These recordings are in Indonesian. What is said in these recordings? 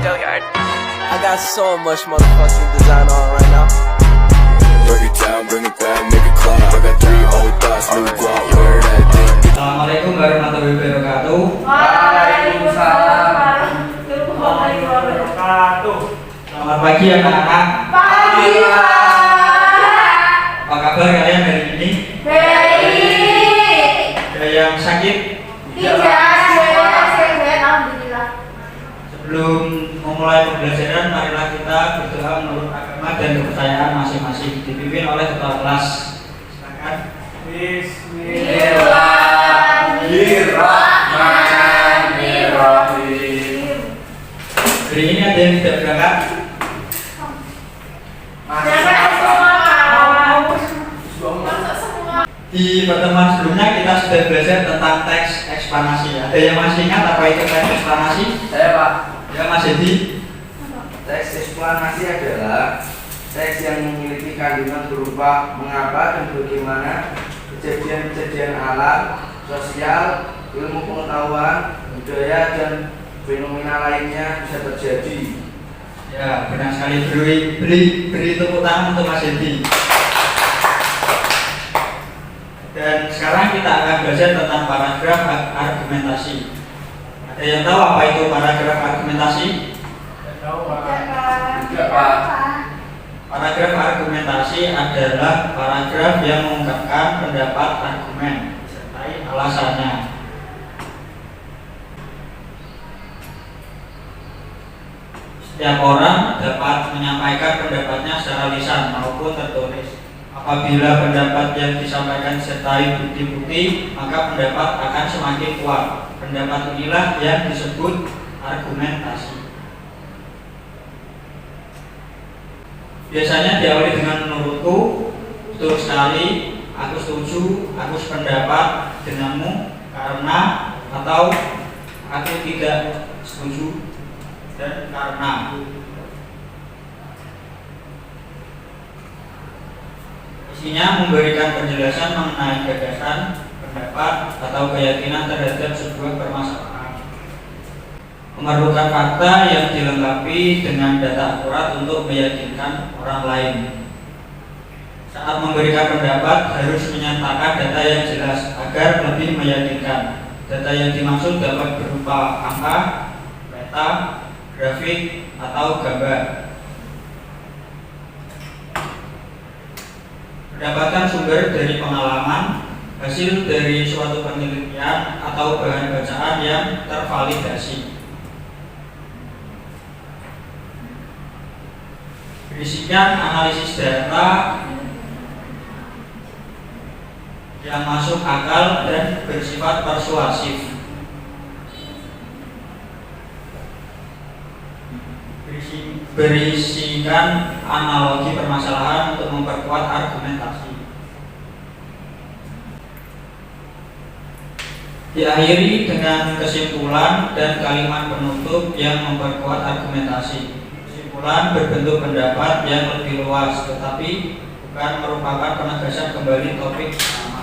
I got so much motherfucking design on right now. Break it down, bring it back, make it clap. I got 3 old thoughts, new guap, where that thing. Assalamualaikum warahmatullahi wabarakatuh. Waalaikumsalam warahmatullahi wabarakatuh. Selamat pagi anak-anak. Pagi Pak. Apa kabar kalian hari ini? Baik. Ada yang sakit? Tidak, saya sehat alhamdulillah. Sebelum memulai pembelajaran, marilah kita berdoa menurut agama dan kepercayaan masing-masing, dipimpin oleh ketua kelas. Silakan. Bismillahirrahmanirrahim. Hari ini ada yang tidak berangkat? Di pertemuan sebelumnya kita sudah belajar tentang teks eksplanasi. Ada yang masih ingat apa itu teks eksplanasi? Saya Pak. Ya Mas Edi. Teks eksplanasi adalah teks yang memiliki kandungan berupa mengapa dan bagaimana kejadian-kejadian alam, sosial, ilmu pengetahuan, budaya dan fenomena lainnya bisa terjadi. Ya, benar sekali. Beri tepuk tangan untuk Mas Edi. Dan sekarang kita akan belajar tentang paragraf argumentasi. Ada yang tahu apa itu paragraf argumentasi? Tidak Pak. Paragraf argumentasi adalah paragraf yang mengungkapkan pendapat argumen sertai alasannya. Setiap orang dapat menyampaikan pendapatnya secara lisan maupun tertulis. Apabila pendapat yang disampaikan disertai bukti-bukti, maka pendapat akan semakin kuat. Pendapat inilah yang disebut argumentasi. Biasanya diawali dengan menurutku, betul sekali, aku setuju, aku sependapat denganmu, karena, atau aku tidak setuju dan karena. Isinya memberikan penjelasan mengenai gagasan, pendapat, atau keyakinan terhadap sebuah permasalahan. Memerlukan fakta yang dilengkapi dengan data akurat untuk meyakinkan orang lain. Saat memberikan pendapat harus menyatakan data yang jelas agar lebih meyakinkan. Data yang dimaksud dapat berupa angka, peta, grafik, atau gambar. Mendapatkan sumber dari pengalaman, hasil dari suatu penelitian, atau bahan bacaan yang tervalidasi. Berisikan analisis data yang masuk akal dan bersifat persuasif. Berisikan analogi permasalahan untuk memperkuat argumentasi. Diakhiri dengan kesimpulan dan kalimat penutup yang memperkuat argumentasi. Kesimpulan berbentuk pendapat yang lebih luas, tetapi bukan merupakan penegasan kembali topik utama.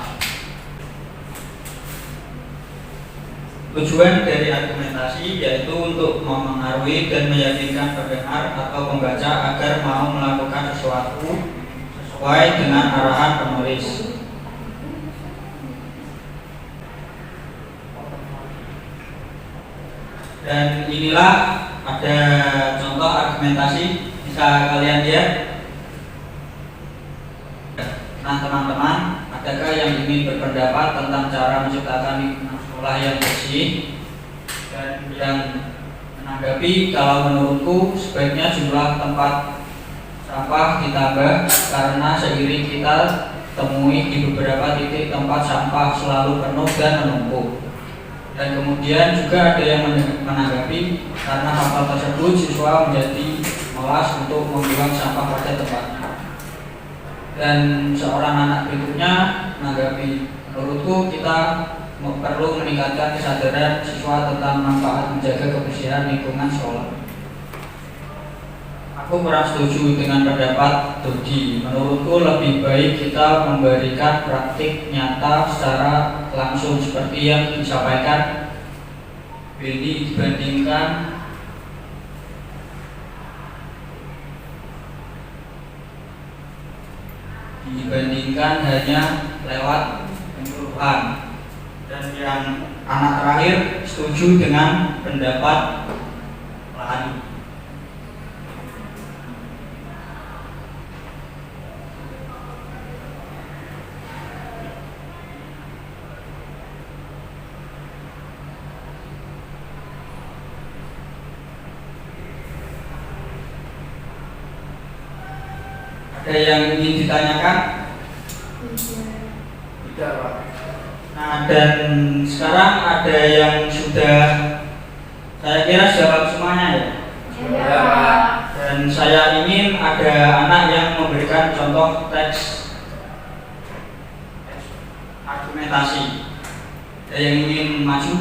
Tujuan dari argumentasi yaitu untuk memengaruhi dan meyakinkan pendengar atau pembaca agar mau melakukan sesuatu sesuai dengan arahan penulis. Dan inilah ada contoh argumentasi, bisa kalian lihat. Nah teman-teman, adakah yang ingin berpendapat tentang cara menciptakan lingkungan sekolah yang bersih? Dan yang menanggapi, kalau menurutku sebaiknya jumlah tempat sampah ditambah karena seiring kita temui di beberapa titik tempat sampah selalu penuh dan menumpuk. Dan kemudian juga ada yang menanggapi karena hal tersebut siswa menjadi malas untuk membuang sampah pada tempatnya. Dan seorang anak berikutnya menanggapi, menurutku kita perlu meningkatkan kesadaran siswa tentang manfaat menjaga kebersihan lingkungan sekolah. Aku kurang setuju dengan pendapat Dodi. Menurutku lebih baik kita memberikan praktik nyata secara langsung seperti yang disampaikan Billy dibandingkan dibandingkan hanya lewat penyuluhan. Dan yang anak terakhir setuju dengan pendapat lain. Ada yang ingin ditanyakan? Tidak, Pak. Nah, dan sekarang ada yang sudah, saya kira jawab semuanya ya. Ya, Pak. Dan saya ingin ada anak yang memberikan contoh teks argumentasi. Ada yang ingin maju?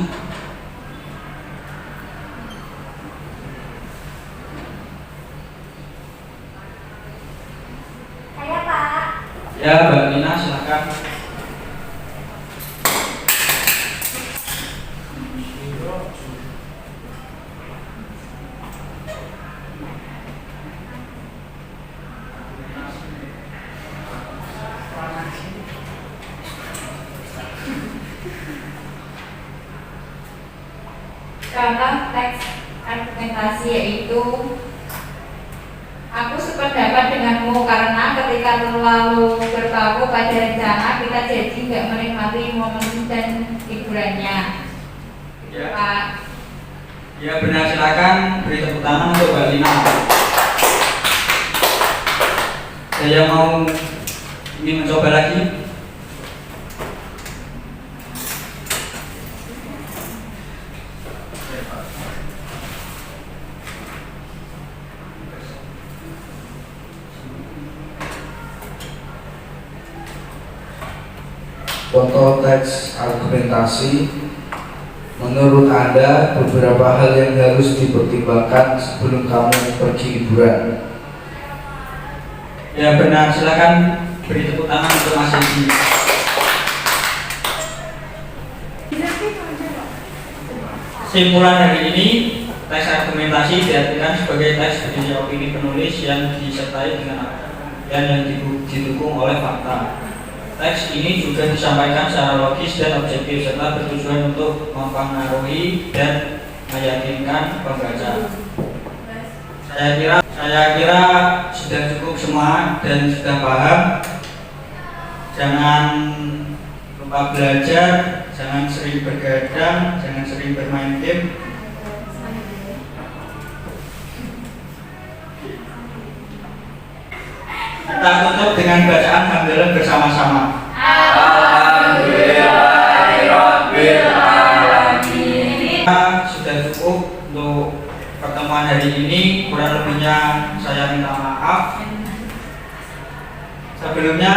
Saya, Pak. Ya, Mbak Nina, silakan. Contoh teks argumentasi yaitu aku sependapat denganmu karena ketika terlalu berpaku pada rencana kita jadi nggak menikmati momen dan hiburannya. Ya. Pak. Ya benar, silakan beri tepuk tangan untuk Mbak Lina. Saya mau ingin mencoba lagi. Contoh teks argumentasi. Menurut Anda, beberapa hal yang harus dipertimbangkan sebelum kamu pergi liburan. Ya benar, silakan beri tepuk tangan untuk Mas Edi. Kesimpulan hari ini, teks argumentasi diartikan sebagai teks berisi opini penulis yang disertai dengan argumen yang didukung oleh fakta. Teks ini juga disampaikan secara logis dan objektif serta bertujuan untuk mempengaruhi dan meyakinkan pembaca. Saya kira sudah cukup semua dan sudah paham. Jangan lupa belajar, jangan sering bergadang, jangan sering bermain game. Kita tutup dengan bacaan hamdalah bersama-sama. Sudah cukup untuk pertemuan hari ini. Kurang lebihnya saya minta maaf. Sebelumnya